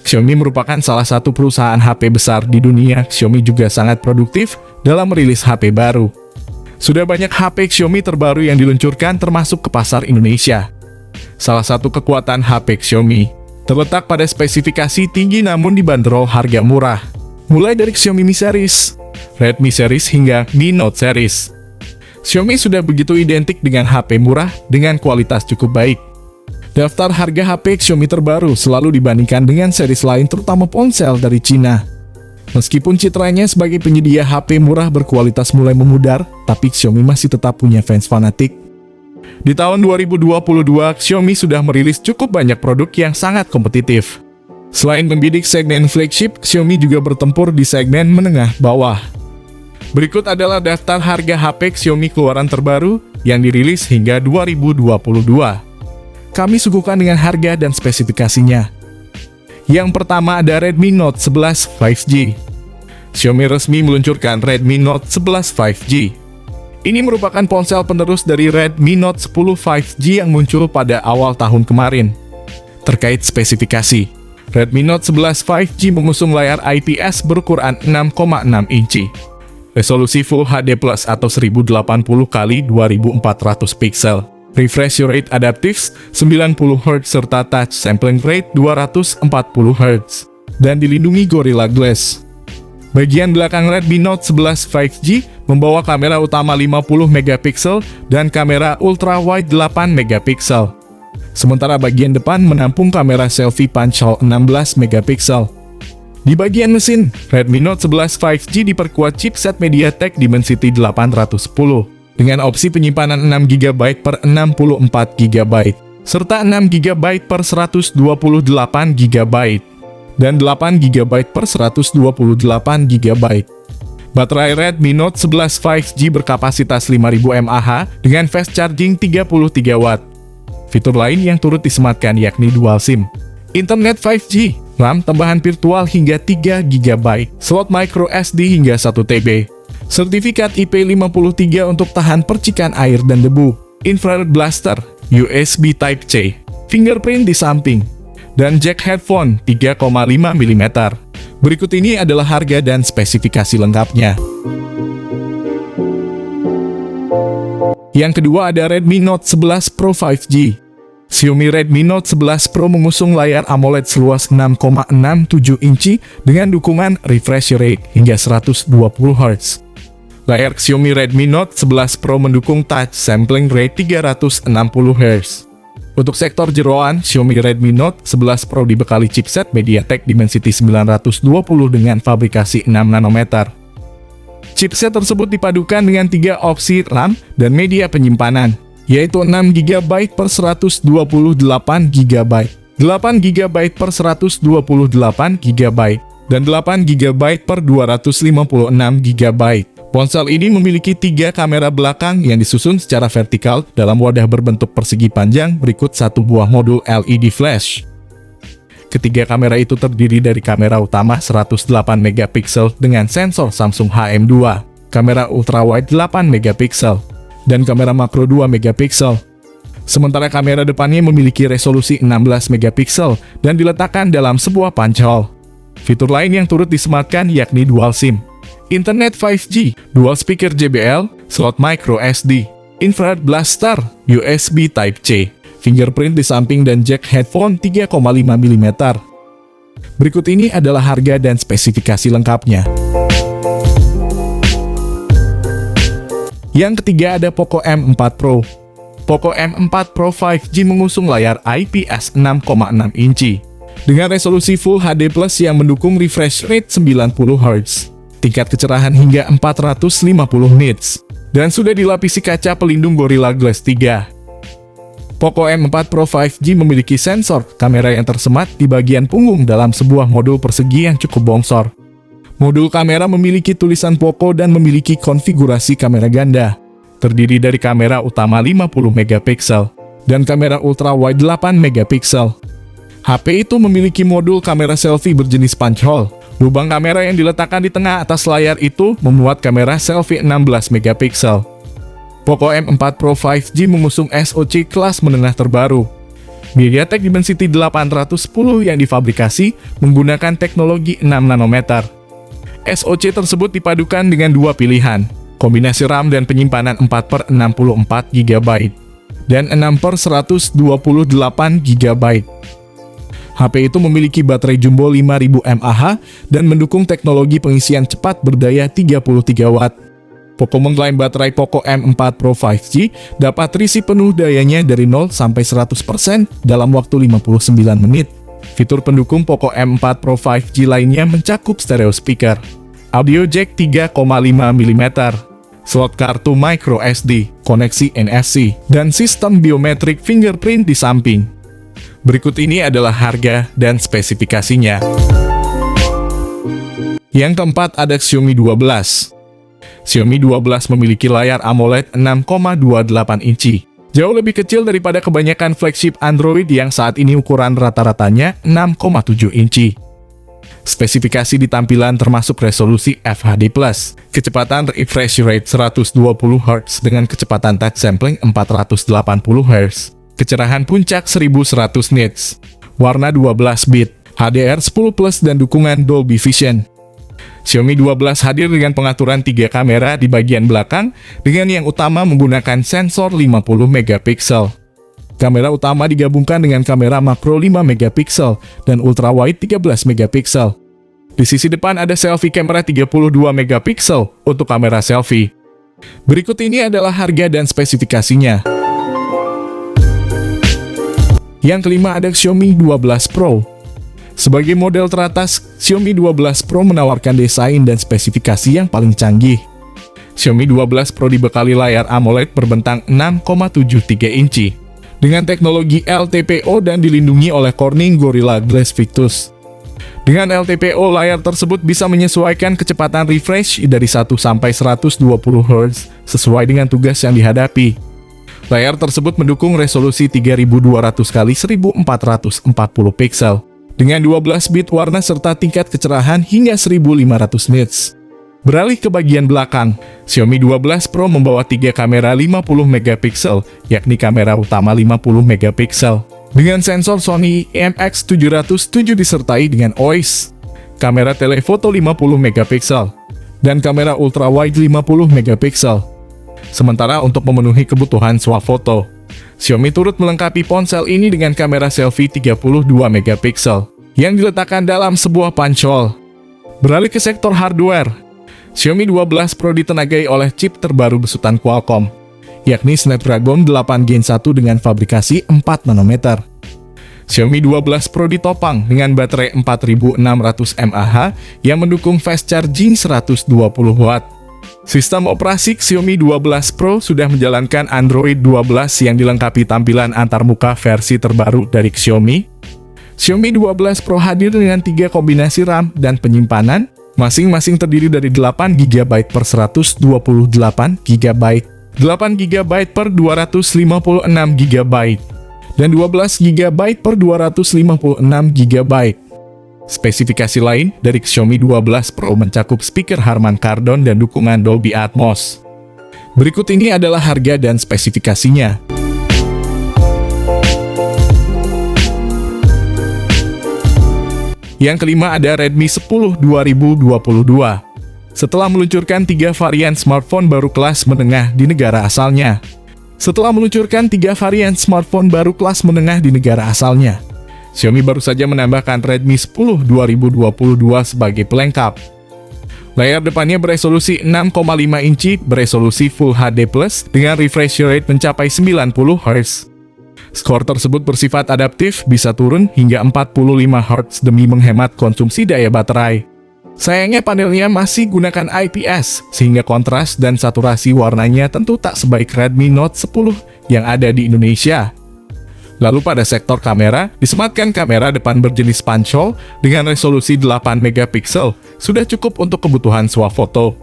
Xiaomi merupakan salah satu perusahaan HP besar di dunia. Xiaomi juga sangat produktif dalam merilis HP baru. Sudah banyak HP Xiaomi terbaru yang diluncurkan termasuk ke pasar Indonesia. Salah satu kekuatan HP Xiaomi terletak pada spesifikasi tinggi namun dibanderol harga murah. Mulai dari Xiaomi Mi Series, Redmi Series hingga Mi Note Series. Xiaomi sudah begitu identik dengan HP murah dengan kualitas cukup baik. Daftar harga HP Xiaomi terbaru selalu dibandingkan dengan series lain terutama ponsel dari Cina. Meskipun citranya sebagai penyedia HP murah berkualitas mulai memudar, tapi Xiaomi masih tetap punya fans fanatik. Di tahun 2022, Xiaomi sudah merilis cukup banyak produk yang sangat kompetitif. Selain membidik segmen flagship, Xiaomi juga bertempur di segmen menengah bawah. Berikut adalah daftar harga HP Xiaomi keluaran terbaru yang dirilis hingga 2022. Kami suguhkan dengan harga dan spesifikasinya. Yang pertama ada Redmi Note 11 5G. Xiaomi resmi meluncurkan Redmi Note 11 5G. Ini merupakan ponsel penerus dari Redmi Note 10 5G yang muncul pada awal tahun kemarin. Terkait spesifikasi, Redmi Note 11 5G mengusung layar IPS berukuran 6,6 inci. Resolusi Full HD Plus atau 1080x2400 pixel. Refresh rate adaptif 90 Hz serta touch sampling rate 240 Hz. Dan dilindungi Gorilla Glass. Bagian belakang Redmi Note 11 5G membawa kamera utama 50 megapiksel dan kamera ultrawide 8 megapiksel. Sementara bagian depan menampung kamera selfie punch hole 16 megapiksel. Di bagian mesin, Redmi Note 11 5G diperkuat chipset MediaTek Dimensity 810 dengan opsi penyimpanan 6GB per 64GB serta 6GB per 128GB dan 8GB per 128GB. Baterai Redmi Note 11 5G berkapasitas 5000 mAh dengan fast charging 33W. Fitur lain yang turut disematkan yakni dual SIM, internet 5G, RAM tambahan virtual hingga 3GB, slot micro SD hingga 1TB, sertifikat IP53 untuk tahan percikan air dan debu, infrared blaster, USB Type-C, fingerprint di samping, dan jack headphone 3,5 mm. Berikut ini adalah harga dan spesifikasi lengkapnya. Yang kedua ada Redmi Note 11 Pro 5G. Xiaomi Redmi Note 11 Pro mengusung layar AMOLED seluas 6,67 inci dengan dukungan refresh rate hingga 120 Hz. Layar Xiaomi Redmi Note 11 Pro mendukung touch sampling rate 360 Hz. Untuk sektor jeroan, Xiaomi Redmi Note 11 Pro dibekali chipset MediaTek Dimensity 920 dengan fabrikasi 6 nanometer. Chipset tersebut dipadukan dengan 3 opsi RAM dan media penyimpanan, yaitu 6GB per 128GB, 8GB per 128GB, dan 8GB per 256GB. Ponsel ini memiliki 3 kamera belakang yang disusun secara vertikal dalam wadah berbentuk persegi panjang berikut satu buah modul LED flash. Ketiga kamera itu terdiri dari kamera utama 108 megapiksel dengan sensor Samsung HM2, kamera ultrawide 8 megapiksel, dan kamera makro 2 megapiksel. Sementara kamera depannya memiliki resolusi 16 megapiksel dan diletakkan dalam sebuah punch hole. Fitur lain yang turut disematkan yakni dual SIM, internet 5G, dual speaker JBL, slot micro SD, infrared blaster, USB Type-C, fingerprint di samping dan jack headphone 3,5 mm. Berikut ini adalah harga dan spesifikasi lengkapnya. Yang ketiga ada Poco M4 Pro. Poco M4 Pro 5G mengusung layar IPS 6,6 inci dengan resolusi Full HD Plus yang mendukung refresh rate 90 Hz, tingkat kecerahan hingga 450 nits, dan sudah dilapisi kaca pelindung Gorilla Glass 3. Poco M4 Pro 5G memiliki sensor kamera yang tersemat di bagian punggung dalam sebuah modul persegi yang cukup bongsor. Modul kamera memiliki tulisan Poco dan memiliki konfigurasi kamera ganda, terdiri dari kamera utama 50 megapiksel dan kamera ultrawide 8 megapiksel. HP itu memiliki modul kamera selfie berjenis punch hole. Lubang kamera yang diletakkan di tengah atas layar itu memuat kamera selfie 16 megapiksel. Poco M4 Pro 5G mengusung SoC kelas menengah terbaru, MediaTek Dimensity 810 yang difabrikasi menggunakan teknologi 6 nanometer. SoC tersebut dipadukan dengan dua pilihan, kombinasi RAM dan penyimpanan 4/64 GB dan 6/128 GB. HP itu memiliki baterai jumbo 5000 mAh dan mendukung teknologi pengisian cepat berdaya 33 Watt. Poco mengklaim baterai Poco M4 Pro 5G dapat terisi penuh dayanya dari 0 sampai 100% dalam waktu 59 menit. Fitur pendukung Poco M4 Pro 5G lainnya mencakup stereo speaker, audio jack 3,5 mm, slot kartu micro SD, koneksi NFC, dan sistem biometric fingerprint di samping. Berikut ini adalah harga dan spesifikasinya. Yang keempat ada Xiaomi 12. Xiaomi 12 memiliki layar AMOLED 6,28 inci. Jauh lebih kecil daripada kebanyakan flagship Android yang saat ini ukuran rata-ratanya 6,7 inci. Spesifikasi di tampilan termasuk resolusi FHD+, kecepatan refresh rate 120 Hz dengan kecepatan touch sampling 480 Hz, kecerahan puncak 1100 nits, warna 12 bit, HDR10+, dan dukungan Dolby Vision. Xiaomi 12 hadir dengan pengaturan 3 kamera di bagian belakang, dengan yang utama menggunakan sensor 50 megapiksel. Kamera utama digabungkan dengan kamera makro 5 megapiksel dan ultrawide 13 megapiksel. Di sisi depan ada selfie kamera 32 megapiksel untuk kamera selfie. Berikut ini adalah harga dan spesifikasinya. Yang kelima ada Xiaomi 12 Pro. Sebagai model teratas, Xiaomi 12 Pro menawarkan desain dan spesifikasi yang paling canggih. Xiaomi 12 Pro dibekali layar AMOLED berbentang 6,73 inci dengan teknologi LTPO dan dilindungi oleh Corning Gorilla Glass Victus. Dengan LTPO, layar tersebut bisa menyesuaikan kecepatan refresh dari 1 sampai 120 Hz sesuai dengan tugas yang dihadapi. Layar tersebut mendukung resolusi 3200 x 1440 piksel dengan 12 bit warna serta tingkat kecerahan hingga 1500 nits. Beralih ke bagian belakang, Xiaomi 12 Pro membawa 3 kamera 50 megapiksel, yakni kamera utama 50 megapiksel dengan sensor Sony IMX707 disertai dengan OIS, kamera telefoto 50 megapiksel, dan kamera ultrawide 50 megapiksel. Sementara untuk memenuhi kebutuhan swafoto, Xiaomi turut melengkapi ponsel ini dengan kamera selfie 32 megapiksel yang diletakkan dalam sebuah pancol. Beralih ke sektor hardware, Xiaomi 12 Pro ditenagai oleh chip terbaru besutan Qualcomm, yakni Snapdragon 8 Gen 1 dengan fabrikasi 4 nanometer. Xiaomi 12 Pro ditopang dengan baterai 4600 mAh yang mendukung fast charging 120 Watt. Sistem operasi Xiaomi 12 Pro sudah menjalankan Android 12 yang dilengkapi tampilan antarmuka versi terbaru dari Xiaomi. Xiaomi 12 Pro hadir dengan 3 kombinasi RAM dan penyimpanan, masing-masing terdiri dari 8 GB per 128 GB, 8 GB per 256 GB, dan 12 GB per 256 GB. Spesifikasi lain dari Xiaomi 12 Pro mencakup speaker Harman Kardon dan dukungan Dolby Atmos. Berikut ini adalah harga dan spesifikasinya. Yang kelima ada Redmi 10 2022. Setelah meluncurkan 3 varian smartphone baru kelas menengah di negara asalnya. Xiaomi baru saja menambahkan Redmi 10 2022 sebagai pelengkap. Layar depannya beresolusi 6,5 inci beresolusi Full HD+, dengan refresh rate mencapai 90 Hz. Skor tersebut bersifat adaptif, bisa turun hingga 45 Hz demi menghemat konsumsi daya baterai. Sayangnya panelnya masih gunakan IPS, sehingga kontras dan saturasi warnanya tentu tak sebaik Redmi Note 10 yang ada di Indonesia. Lalu pada sektor kamera, disematkan kamera depan berjenis pancol dengan resolusi 8 megapiksel, sudah cukup untuk kebutuhan swafoto.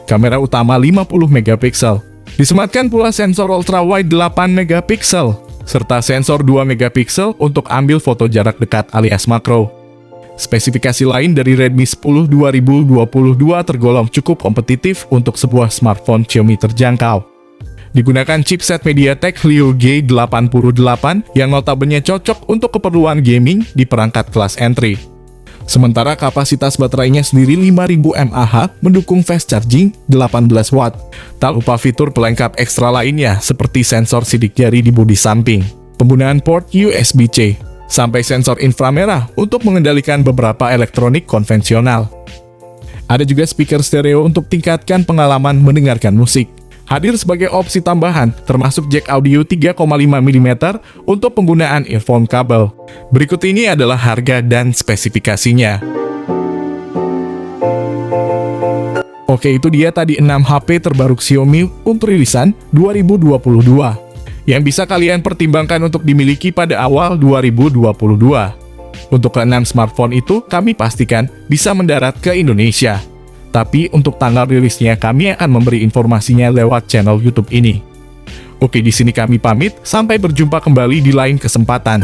Kamera utama 50 megapiksel, disematkan pula sensor ultrawide 8 megapiksel, serta sensor 2 megapiksel untuk ambil foto jarak dekat alias makro. Spesifikasi lain dari Redmi 10 2022 tergolong cukup kompetitif untuk sebuah smartphone Xiaomi terjangkau. Digunakan chipset MediaTek Helio G88 yang notabene cocok untuk keperluan gaming di perangkat kelas entry. Sementara kapasitas baterainya sendiri 5000 mAh mendukung fast charging 18 watt. Tak lupa fitur pelengkap ekstra lainnya seperti sensor sidik jari di bodi samping, penggunaan port USB-C, sampai sensor inframerah untuk mengendalikan beberapa elektronik konvensional. Ada juga speaker stereo untuk tingkatkan pengalaman mendengarkan musik. Hadir sebagai opsi tambahan, termasuk jack audio 3,5 mm untuk penggunaan earphone kabel. Berikut ini adalah harga dan spesifikasinya. Oke, itu dia tadi 6 HP terbaru Xiaomi untuk rilisan 2022, yang bisa kalian pertimbangkan untuk dimiliki pada awal 2022. Untuk ke-6 smartphone itu, kami pastikan bisa mendarat ke Indonesia. Tapi untuk tanggal rilisnya kami akan memberi informasinya lewat channel YouTube ini. Oke, di sini kami pamit, sampai berjumpa kembali di lain kesempatan.